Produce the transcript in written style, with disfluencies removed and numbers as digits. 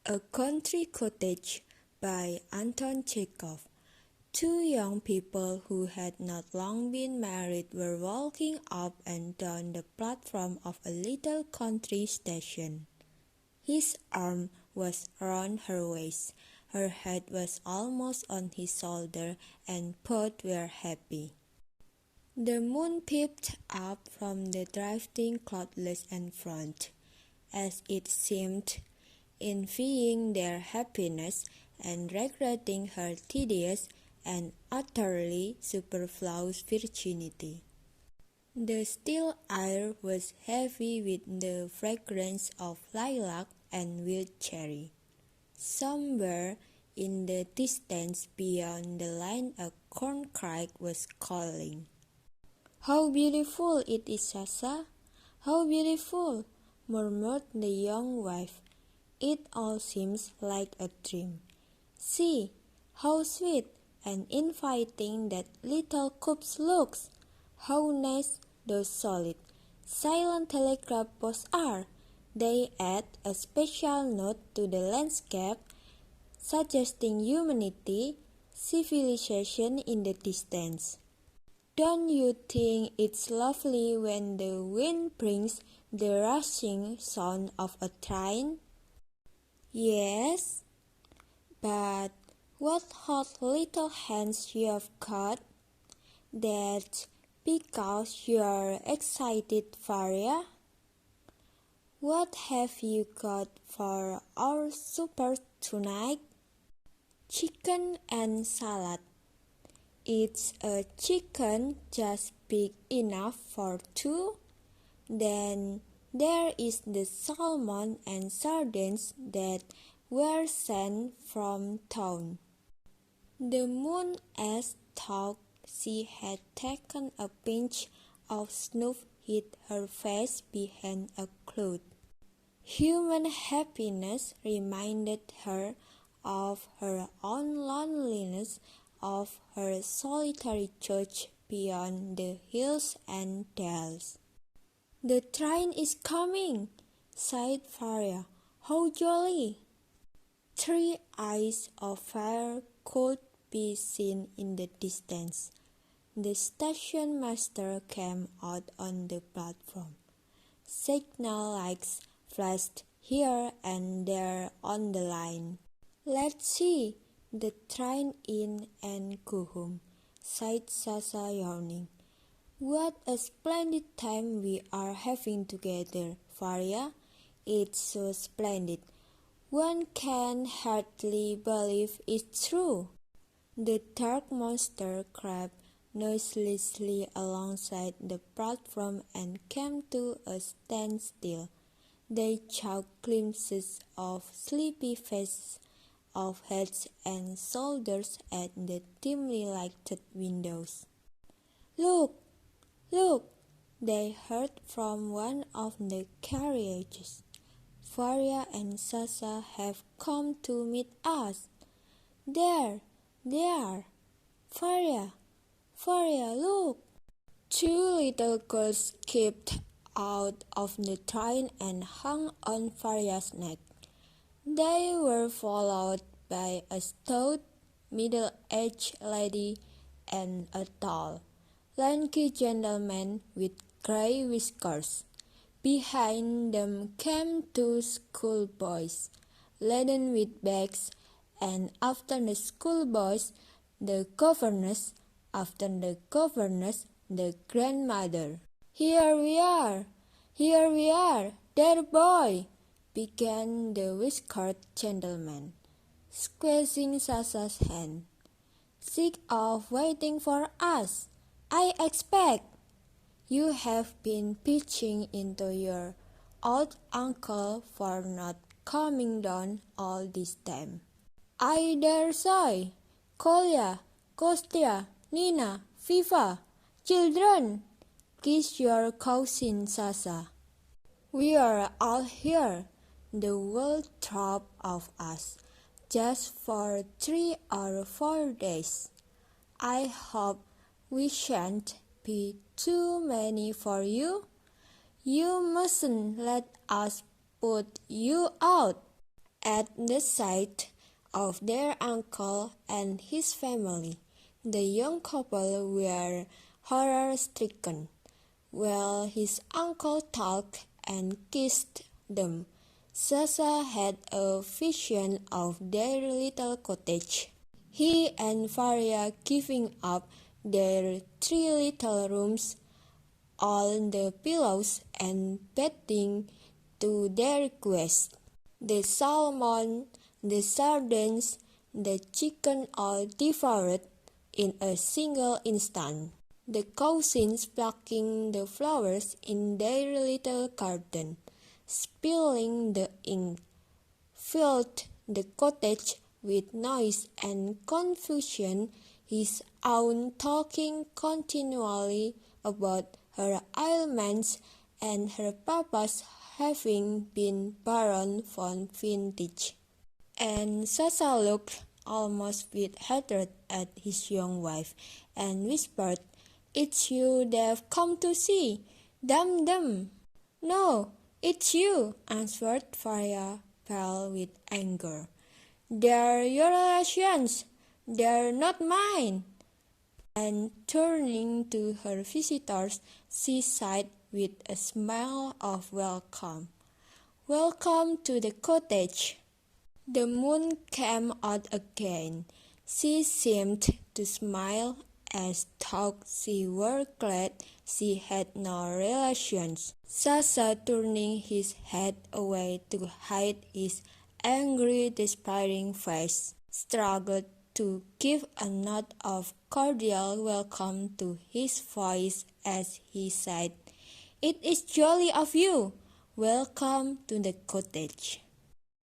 A Country Cottage by Anton Chekhov. Two young people who had not long been married were walking up and down the platform of a little country station. His arm was round her waist, her head was almost on his shoulder, and both were happy. The moon peeped up from the drifting cloudless in front, as it seemed, envying their happiness and regretting her tedious and utterly superfluous virginity. The still air was heavy with the fragrance of lilac and wild cherry. Somewhere in the distance beyond the line a corncrake was calling. "How beautiful it is, Sasa! How beautiful!" murmured the young wife. "It all seems like a dream. See, how sweet and inviting that little copse looks! How nice those solid, silent telegraph posts are! They add a special note to the landscape, suggesting humanity, civilization in the distance. Don't you think it's lovely when the wind brings the rushing sound of a train?" "Yes, but what hot little hands you have got. That's because you're excited, Varia. What have you got for our supper tonight?" "Chicken and salad. It's a chicken just big enough for two. Then there is the salmon and sardines that were sent from town." The moon ass thought she had taken a pinch of snuff hid her face behind a cloud. Human happiness reminded her of her own loneliness, of her solitary church beyond the hills and dales. "The train is coming," sighed Varia. "How jolly!" 3 eyes of fire could be seen in the distance. The station master came out on the platform. Signal lights flashed here and there on the line. "Let's see the train in and go home," sighed Sasa, yawning. "What a splendid time we are having together, Varia. It's so splendid. One can hardly believe it's true." The dark monster crept noiselessly alongside the platform and came to a standstill. They caught glimpses of sleepy faces, of heads and shoulders at the dimly lighted windows. "Look! Look!" they heard from one of the carriages. "Varia and Sasa have come to meet us. There they are! Varia! Varia, look!" Two little girls skipped out of the train and hung on Varia's neck. They were followed by a stout, middle-aged lady and a tall, lanky gentleman with grey whiskers. Behind them came 2 schoolboys, laden with bags, and after the schoolboys, the governess, after the governess, the grandmother. Here we are, dear boy," began the whiskered gentleman, squeezing Sasa's hand. "Sick of waiting for us, I expect. You have been pitching into your old uncle for not coming down all this time." "I dare say. Kolya, Kostya, Nina, Viva, children, kiss your cousin Sasa. We are all here, the whole troop of us, just for 3 or 4 days. I hope we shan't be too many for you. You mustn't let us put you out." At the sight of their uncle and his family, the young couple were horror-stricken. While his uncle talked and kissed them, Sasha had a vision of their little cottage. He and Faria giving up their 3 little rooms, all the pillows and bedding to their request. The salmon, the sardines, the chicken all devoured in a single instant. The cousins plucking the flowers in their little garden, spilling the ink, filled the cottage with noise and confusion, his aunt talking continually about her ailments and her papa's having been Baron von Vintage. And Sasha looked almost with hatred at his young wife and whispered, "It's you they've come to see. Damn them!" "No, it's you," answered Faria, pale with anger. "They're your relations. They're not mine." And turning to her visitors, she sighed with a smile of welcome. "Welcome to the cottage." The moon came out again. She seemed to smile as though she were glad she had no relations. Sasha, turning his head away to hide his angry, despairing face, struggled to give a note of cordial welcome to his voice as he said, "It is jolly of you. Welcome to the cottage."